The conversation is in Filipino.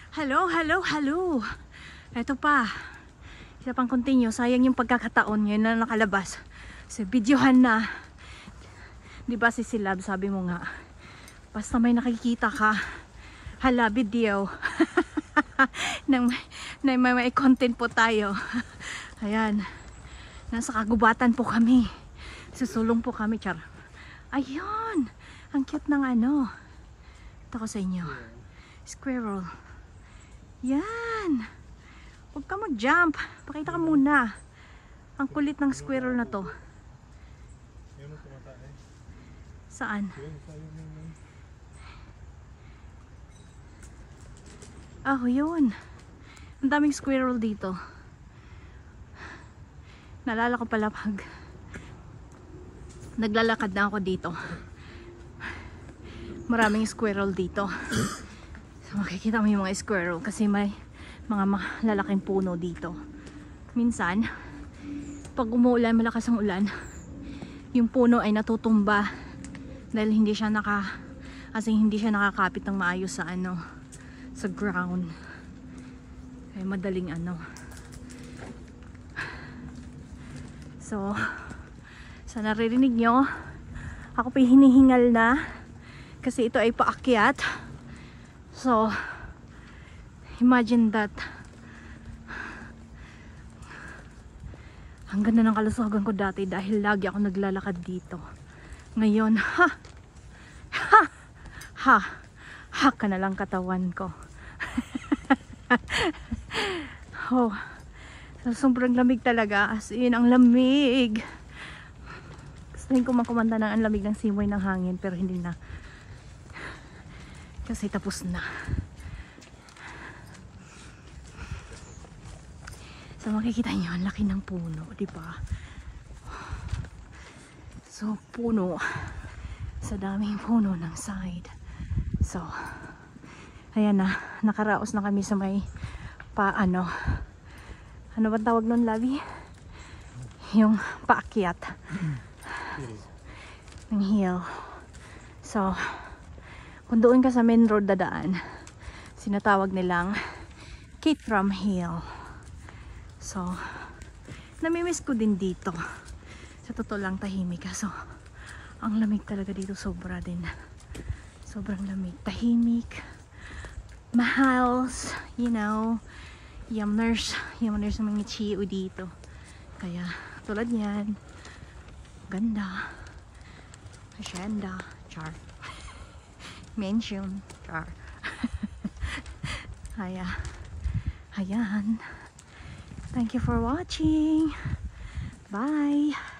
Hello, hello, hello. Ito pa. Isa pang continue. Sayang yung pagkakataon ngayon na nakalabas. So, videohan na. Diba si Silab, sabi mo nga, basta may nakikita ka, hala, video. may content po tayo. Ayan. Nasa kagubatan po kami. Susulong po kami, char. Ayun. Ang cute ng ano. Ito ko sa inyo. Squirrel. Yan. Huwag ka mag-jump. Pakita ka muna. Ang kulit ng squirrel na to. Saan? Ah, yun. Ang daming squirrel dito. Naalala ko pala pag naglalakad na ako dito. Maraming squirrel dito. So makikita mo yung mga squirrel kasi may mga lalaking puno dito. Minsan, pag umuulan, malakas ang ulan, yung puno ay natutumba dahil hindi siya nakakapit ng maayos sa ano, sa ground. Kaya madaling ano. So, sa naririnig nyo, ako pa hinihingal na kasi ito ay paakyat. So, imagine that. Ang ganda ng kalusugan ko dati dahil lagi ako naglalakad dito. Ngayon, ha ka na lang katawan ko. Oh, so, sobrang lamig talaga. As in, ang lamig. Gusto ko makumanda ng ang lamig ng simoy ng hangin pero hindi na. Kasi tapos na. So makikita niyo ang laki ng puno, di ba? So puno sa daming puno ng side. So ayan na, nakaraos na kami sa may ano ba tawag nun, Lavi? Yung paakyat ng hill. So kung doon ka sa main road dadaan, sinatawag nilang Caterham Hill. So, namimiss ko din dito. Sa totoo lang, tahimik. So, ang lamig talaga dito, sobra din. Sobrang lamig. Tahimik. Mahals. You know, yamners ng mga chiyo dito. Kaya, tulad yan. Ganda. Hacienda. Char. Mention. Char. Ayan. Thank you for watching. Bye.